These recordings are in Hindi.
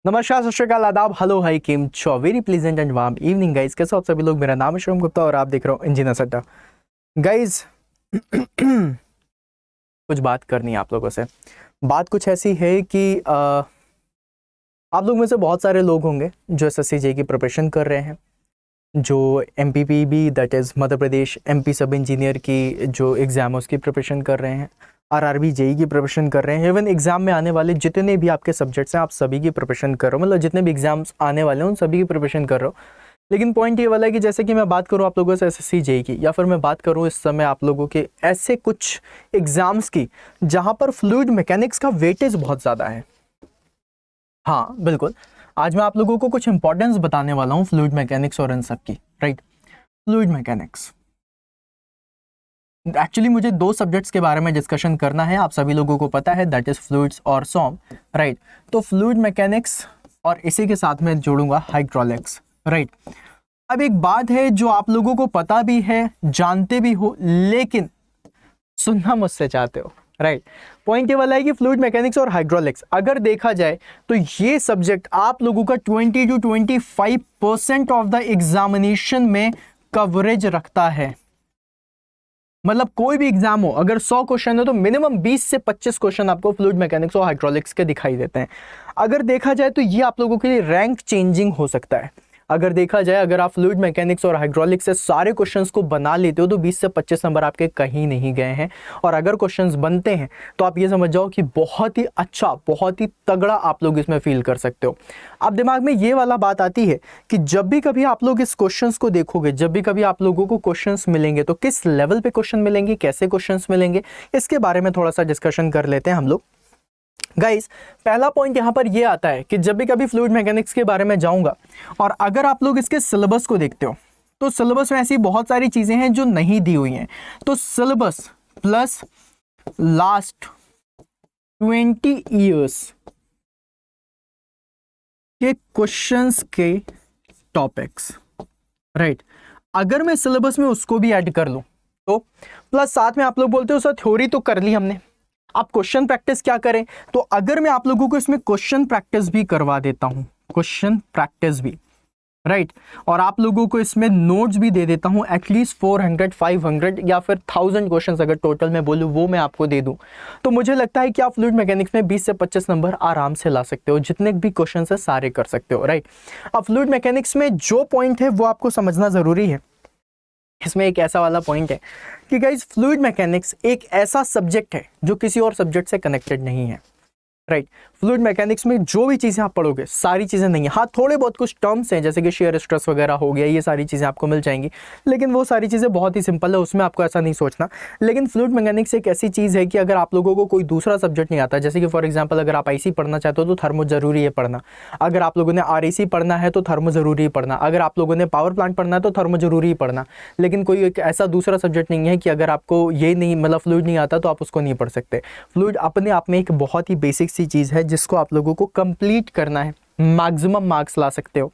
नमस्कार, सत श्री अकाल, आदाब, हेलो, हाई, किम छो, very pleasant and warm evening guys. कैसे हो आप सभी लोग? मेरा नाम है शिवम गुप्ता और आप देख रहे हो इंजीनियर अड्डा। गाइस कुछ बात करनी है आप लोगों से। बात कुछ ऐसी है कि आप लोग में से बहुत सारे लोग होंगे जो एसएससी जेईई की प्रिपरेशन कर रहे हैं, जो MPPB that is Madhya Pradesh MP sub engineer की जो एग्ज़ाम है उसकी प्रिपरेशन कर रहे हैं, आरआरबी जेईई की प्रिपरेशन कर रहे हैं, इवन एग्जाम में आने वाले जितने भी आपके सब्जेक्ट्स हैं आप सभी की प्रिपरेशन कर रहे हो, मतलब जितने भी एग्जाम्स आने वाले हैं उन सभी की प्रिपरेशन कर रहे हो। लेकिन पॉइंट ये वाला है कि जैसे कि मैं बात करूँ आप लोगों से एसएससी जेईई की, या फिर मैं बात करूँ इस समय आप लोगों के ऐसे कुछ एग्जाम्स की जहाँ पर फ्लूइड मैकेनिक्स का वेटेज बहुत ज़्यादा है। हाँ बिल्कुल, आज मैं आप लोगों को कुछ इंपॉर्टेंस बताने वाला हूँ फ्लूइड मैकेनिक्स और इन सब की, राइट। फ्लूइड मैकेनिक्स, एक्चुअली मुझे दो सब्जेक्ट्स के बारे में डिस्कशन करना है, आप सभी लोगों को पता है, दैट इज फ्लूइड्स और सॉम, राइट। तो फ्लूइड मैकेनिक्स और इसी के साथ में जोड़ूंगा हाइड्रोलिक्स, राइट। अब एक बात है जो आप लोगों को पता भी है, जानते भी हो, लेकिन सुनना मुझसे चाहते हो, राइट। पॉइंट ये वाला है कि फ्लूइड मैकेनिक्स और हाइड्रोलिक्स अगर देखा जाए तो ये सब्जेक्ट आप लोगों का 20 to 25% ऑफ द एग्जामिनेशन में कवरेज रखता है। मतलब कोई भी एग्जाम हो, अगर 100 क्वेश्चन है तो मिनिमम 20 से 25 क्वेश्चन आपको फ्लूइड मैकेनिक्स और हाइड्रोलिक्स के दिखाई देते हैं। अगर देखा जाए तो ये आप लोगों के लिए रैंक चेंजिंग हो सकता है। अगर देखा जाए, अगर आप फ्लूइड मैकेनिक्स और हाइड्रोलिक्स से सारे क्वेश्चंस को बना लेते हो तो 20 से 25 नंबर आपके कहीं नहीं गए हैं। और अगर क्वेश्चंस बनते हैं तो आप ये समझ जाओ कि बहुत ही अच्छा, बहुत ही तगड़ा आप लोग इसमें फील कर सकते हो। अब दिमाग में ये वाला बात आती है कि जब भी कभी आप लोग इस क्वेश्चंस को देखोगे, जब भी कभी आप लोगों को क्वेश्चंस मिलेंगे तो किस लेवल पे क्वेश्चन मिलेंगे, कैसे क्वेश्चंस मिलेंगे, इसके बारे में थोड़ा सा डिस्कशन कर लेते हैं हम लोग। गाइस, पहला पॉइंट यहां पर यह आता है कि जब भी कभी फ्लूइड मैकेनिक्स के बारे में जाऊंगा और अगर आप लोग इसके सिलेबस को देखते हो तो सिलेबस में ऐसी बहुत सारी चीजें हैं जो नहीं दी हुई हैं। तो सिलेबस प्लस लास्ट 20 ईयर्स के क्वेश्चंस के टॉपिक्स, राइट। अगर मैं सिलेबस में उसको भी ऐड कर लूं तो प्लस साथ में आप लोग बोलते हो सर थ्योरी तो कर ली हमने, आप क्वेश्चन प्रैक्टिस क्या करें? तो अगर मैं आप लोगों को इसमें क्वेश्चन प्रैक्टिस भी करवा देता हूं, क्वेश्चन प्रैक्टिस भी, राइट, और आप लोगों को इसमें नोट्स भी दे देता हूं, एटलीस्ट 400 500 या फिर 1000 क्वेश्चंस अगर टोटल में बोलूं वो मैं आपको दे दूं, तो मुझे लगता है कि आप फ्लूइड मैकेनिक्स में 20 से 25 नंबर आराम से ला सकते हो, जितने भी क्वेश्चन है सारे कर सकते हो, राइट। अब फ्लूइड मैकेनिक्स में जो पॉइंट है वो आपको समझना जरूरी है। इसमें एक ऐसा वाला पॉइंट है कि गाइस, फ्लूइड मैकेनिक्स एक ऐसा सब्जेक्ट है जो किसी और सब्जेक्ट से कनेक्टेड नहीं है, राइट। फ्लूइड मैकेनिक्स में जो भी चीजें आप पढ़ोगे सारी चीजें नहीं है, हाँ थोड़े बहुत कुछ टर्म्स हैं जैसे कि शेयर स्ट्रेस वगैरह हो गया, ये सारी चीजें आपको मिल जाएंगी, लेकिन वो सारी चीजें बहुत ही सिंपल है, उसमें आपको ऐसा नहीं सोचना। लेकिन फ्लूइड मैकेनिक्स एक ऐसी चीज है कि अगर आप लोगों को कोई दूसरा सब्जेक्ट नहीं आता, जैसे कि फॉर एग्जाम्पल अगर आप आईसी पढ़ना चाहते हो तो थर्मो जरूरी है पढ़ना, अगर आप लोगों ने आरएसी पढ़ना है तो थर्मो जरूरी है पढ़ना, अगर आप लोगों ने पावर प्लांट पढ़ना है तो थर्मो जरूरी है पढ़ना। लेकिन कोई एक ऐसा दूसरा सब्जेक्ट नहीं है कि अगर आपको ये नहीं, मतलब फ्लूइड नहीं आता तो आप उसको नहीं पढ़ सकते। फ्लूइड अपने आप में एक बहुत ही बेसिक सी चीज है जिसको आप लोगों को कंप्लीट करना है, मैक्सिमम मार्क्स ला सकते हो।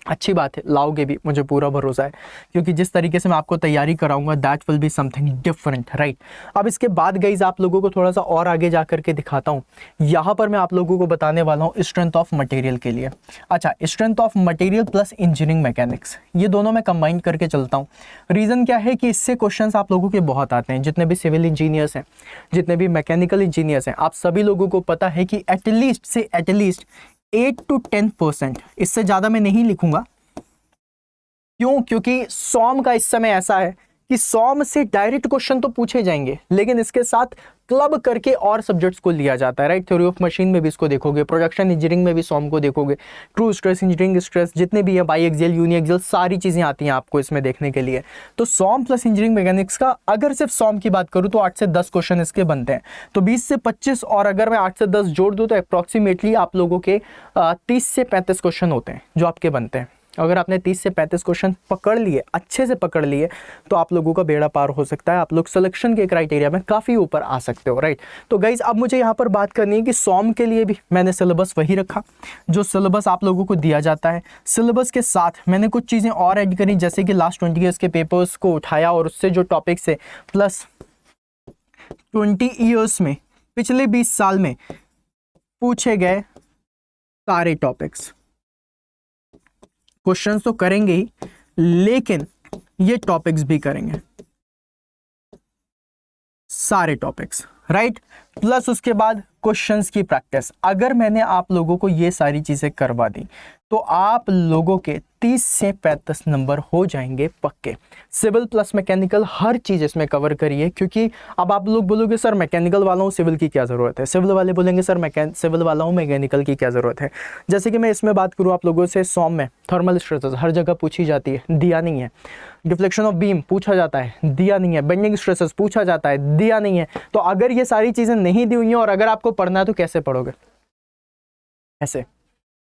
अच्छी बात है, लाओगे भी, मुझे पूरा भरोसा है, क्योंकि जिस तरीके से मैं आपको तैयारी कराऊंगा that will be something different, right. अब इसके बाद गाइस आप लोगों को थोड़ा सा और आगे जा करके दिखाता हूं। यहां पर मैं आप लोगों को बताने वाला हूं स्ट्रेंथ ऑफ मटेरियल के लिए। अच्छा, strength of material plus engineering mechanics, ये दोनों मैं कंबाइन करके चलता हूं। रीजन क्या है कि इससे क्वेश्चंस आप लोगों के बहुत आते हैं, जितने भी सिविल इंजीनियर्स हैं, जितने भी मैकेनिकल इंजीनियर्स हैं, आप सभी लोगों को पता है कि एटलीस्ट 8 to 10%, इससे ज्यादा मैं नहीं लिखूंगा। क्यों? क्योंकि सॉम का इस समय ऐसा है कि सॉम से डायरेक्ट क्वेश्चन तो पूछे जाएंगे, लेकिन इसके साथ क्लब करके और सब्जेक्ट्स को लिया जाता है, राइट। थ्योरी ऑफ मशीन में भी इसको देखोगे, प्रोडक्शन इंजीनियरिंग में भी सॉम को देखोगे, ट्रू स्ट्रेस, इंजीनियरिंग स्ट्रेस, जितने भी है, बाई एक्सियल, यूनी एक्सियल, सारी चीजें आती हैं आपको इसमें देखने के लिए। तो सॉम प्लस इंजीनियरिंग मैकेनिक्स का अगर सिर्फ सॉम की बात करूं तो 8 से 10 क्वेश्चन इसके बनते हैं, तो 20 से 25, और अगर मैं 8 से 10 जोड़ दूं तो अप्रॉक्सीमेटली आप लोगों के 30 से 35 क्वेश्चन होते हैं जो आपके बनते हैं। अगर आपने 30 से 35 क्वेश्चन पकड़ लिए, अच्छे से पकड़ लिए, तो आप लोगों का बेड़ा पार हो सकता है, आप लोग सिलेक्शन के क्राइटेरिया में काफ़ी ऊपर आ सकते हो, राइट। तो गाइज अब मुझे यहाँ पर बात करनी है कि सॉम के लिए भी मैंने सिलेबस वही रखा जो सिलेबस आप लोगों को दिया जाता है। सिलेबस के साथ मैंने कुछ चीज़ें और ऐड करी, जैसे कि लास्ट 20 ईयर्स के पेपर्स को उठाया और उससे जो टॉपिक्स है, प्लस 20 ईयर्स में, पिछले 20 साल में पूछे गए सारे टॉपिक्स। क्वेश्चंस तो करेंगे ही, लेकिन ये टॉपिक्स भी करेंगे, सारे टॉपिक्स, राइट। प्लस उसके बाद क्वेश्चंस की प्रैक्टिस। अगर मैंने आप लोगों को ये सारी चीजें करवा दी तो आप लोगों के 30 से 35 नंबर हो जाएंगे पक्के। सिविल प्लस मैकेनिकल हर चीज़ इसमें कवर करिए, क्योंकि अब आप लोग बोलोगे सर मैकेनिकल वालों सिविल की क्या ज़रूरत है, सिविल वाले बोलेंगे सर सिविल वालों मैकेनिकल की क्या ज़रूरत है। जैसे कि मैं इसमें बात करूँ आप लोगों से, सॉम में थर्मल स्ट्रेसेस हर जगह पूछी जाती है, दिया नहीं है। डिफ्लेक्शन ऑफ बीम पूछा जाता है, दिया नहीं है। बेंडिंग स्ट्रेसेस पूछा जाता है, दिया नहीं है। तो अगर ये सारी चीज़ें नहीं दी हुई हैं और अगर आपको पढ़ना है तो कैसे पढ़ोगे? ऐसे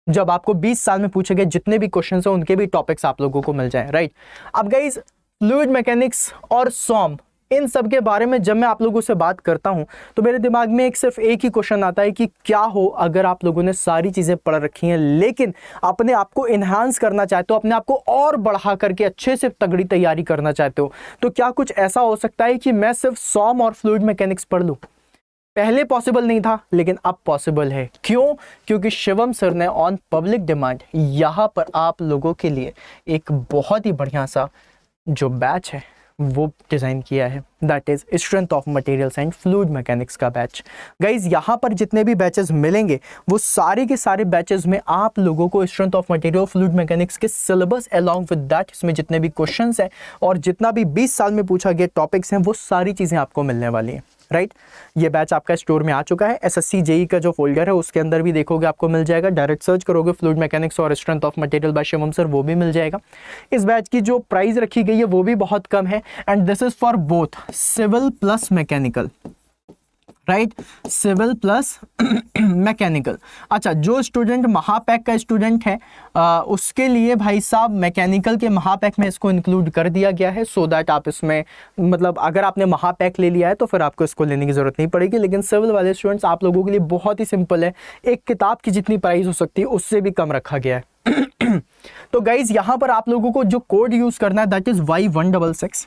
जब आपको 20 साल में पूछे गए जितने भी क्वेश्चंस हैं उनके भी टॉपिक्स आप लोगों को मिल जाएं, राइट। अब गाइस फ्लूइड मैकेनिक्स और सॉम, इन सब के बारे में जब मैं आप लोगों से बात करता हूं तो मेरे दिमाग में सिर्फ एक ही क्वेश्चन आता है कि क्या हो अगर आप लोगों ने सारी चीज़ें पढ़ रखी हैं लेकिन अपने आप को इन्हांस करना चाहते हो, अपने आप को और बढ़ा करके अच्छे से तगड़ी तैयारी करना चाहते हो, तो क्या कुछ ऐसा हो सकता है कि मैं सिर्फ सॉम और फ्लूइड मैकेनिक्स पढ़ लूँ? पहले पॉसिबल नहीं था लेकिन अब पॉसिबल है। क्यों? क्योंकि शिवम सर ने ऑन पब्लिक डिमांड यहाँ पर आप लोगों के लिए एक बहुत ही बढ़िया सा जो बैच है वो डिज़ाइन किया है, that is strength of materials and fluid mechanics का बैच। गाइज यहाँ पर जितने भी बैचेस मिलेंगे वो सारे के सारे बैचेस में आप लोगों को strength of material fluid mechanics के सिलेबस अलॉन्ग विद दैट, इसमें जितने भी क्वेश्चंस हैं और जितना भी 20 साल में पूछा गया टॉपिक्स हैं वो सारी चीज़ें आपको मिलने वाली हैं, राइट। ये बैच आपका स्टोर में आ चुका है। एसएससी जेई का जो फोल्डर है उसके अंदर भी देखोगे आपको मिल जाएगा। डायरेक्ट सर्च करोगे फ्लूइड मैकेनिक्स और strength of material by Shivam sir, वो भी मिल जाएगा। इस बैच की जो प्राइस रखी गई है वो भी बहुत कम है and this is for both civil plus mechanical, right, civil plus mechanical. अच्छा, जो स्टूडेंट महापैक का स्टूडेंट है उसके लिए भाई साहब मैकेनिकल के महापैक में इसको इंक्लूड कर दिया गया है, सो दैट आप इसमें मतलब अगर आपने महापैक ले लिया है तो फिर आपको इसको लेने की ज़रूरत नहीं पड़ेगी। लेकिन सिविल वाले स्टूडेंट्स आप लोगों के लिए बहुत ही सिंपल है, एक किताब की जितनी प्राइस हो सकती है उससे भी कम रखा गया है। तो गाइज यहाँ पर आप लोगों को जो कोड यूज़ करना है दैट इज़ Y166।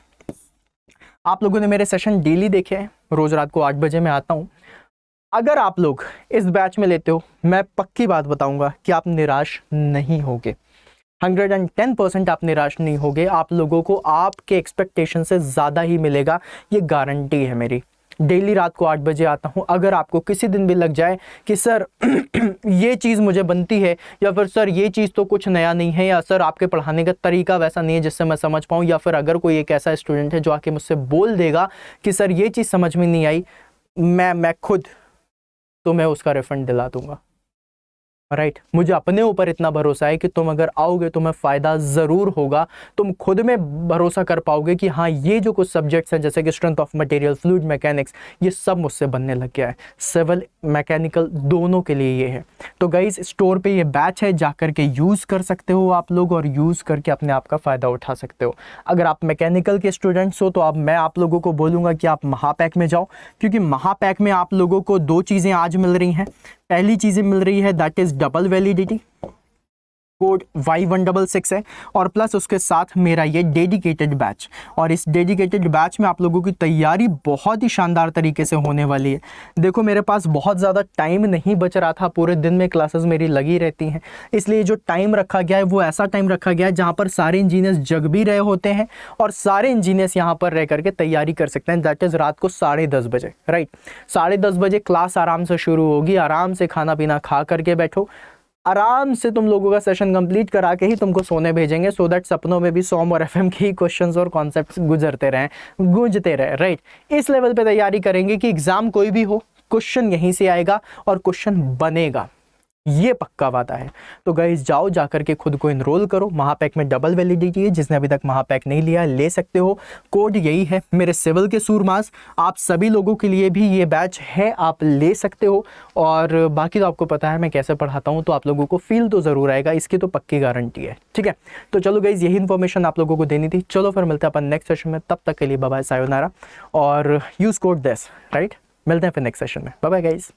आप लोगों ने मेरे सेशन डेली देखे हैं, रोज रात को 8 बजे मैं आता हूं। अगर आप लोग इस बैच में लेते हो मैं पक्की बात बताऊंगा कि आप निराश नहीं होगे, 110% आप निराश नहीं होगे। आप लोगों को आपके एक्सपेक्टेशन से ज़्यादा ही मिलेगा, ये गारंटी है मेरी। डेली रात को 8 बजे आता हूँ। अगर आपको किसी दिन भी लग जाए कि सर ये चीज़ मुझे बनती है या फिर सर ये चीज़ तो कुछ नया नहीं है या सर आपके पढ़ाने का तरीका वैसा नहीं है जिससे मैं समझ पाऊँ, या फिर अगर कोई एक ऐसा स्टूडेंट है जो आके मुझसे बोल देगा कि सर ये चीज़ समझ में नहीं आई, मैं खुद तो मैं उसका रिफंड दिला दूंगा, राइट। मुझे अपने ऊपर इतना भरोसा है कि तुम अगर आओगे तुम्हें फ़ायदा ज़रूर होगा। तुम खुद में भरोसा कर पाओगे कि हाँ ये जो कुछ सब्जेक्ट्स हैं जैसे कि strength of material, fluid mechanics, ये सब मुझसे बनने लग गया है। सिविल मैकेनिकल दोनों के लिए ये है। तो गाइज स्टोर पे ये बैच है, जा कर के यूज़ कर सकते हो आप लोग और यूज़ करके अपने आप का फ़ायदा उठा सकते हो। अगर आप मैकेनिकल के स्टूडेंट्स हो तो अब मैं आप लोगों को बोलूँगा कि आप महापैक में जाओ, क्योंकि महापैक में आप लोगों को 2 चीज़ें आज मिल रही हैं। पहली चीज़ें मिल रही है that is double validity, code Y166 है, और प्लस उसके साथ मेरा ये डेडिकेटेड बैच। और इस डेडिकेटेड बैच में आप लोगों की तैयारी बहुत ही शानदार तरीके से होने वाली है। देखो मेरे पास बहुत ज़्यादा टाइम नहीं बच रहा था, पूरे दिन में क्लासेस मेरी लगी रहती हैं, इसलिए जो टाइम रखा गया है वो ऐसा टाइम रखा गया है जहाँ पर सारे इंजीनियर्स जग भी रहे होते हैं और सारे इंजीनियर्स यहाँ पर रह करके तैयारी कर सकते हैं। दैट इज़ रात को 10:30 बजे, राइट। 10:30 बजे क्लास आराम से शुरू होगी, आराम से खाना पीना खा करके बैठो, आराम से तुम लोगों का सेशन कंप्लीट करा के ही तुमको सोने भेजेंगे, सो दैट सपनों में भी सॉम और एफएम के ही क्वेश्चंस और कॉन्सेप्ट्स गूंजते रहे, राइट। इस लेवल पे तैयारी करेंगे कि एग्जाम कोई भी हो क्वेश्चन यहीं से आएगा और क्वेश्चन बनेगा, ये पक्का वादा है। तो गाइस जाओ जा करके खुद को इनरोल करो। महापैक में डबल वैलिडिटी है, जिसने अभी तक महापैक नहीं लिया ले सकते हो। कोड यही है मेरे सिविल के सूरमास, आप सभी लोगों के लिए भी ये बैच है, आप ले सकते हो। और बाकी तो आपको पता है मैं कैसे पढ़ाता हूँ, तो आप लोगों को फील तो ज़रूर आएगा, इसकी तो पक्की गारंटी है, ठीक है। तो चलो गाइज यही इन्फॉर्मेशन आप लोगों को देनी थी। चलो फिर मिलते हैं अपन नेक्स्ट सेशन में, तब तक के लिए बाय बाय, सायोनारा, और यूज़ कोड दिस, राइट। मिलते हैं फिर नेक्स्ट सेशन में, बाय बाय गाइज।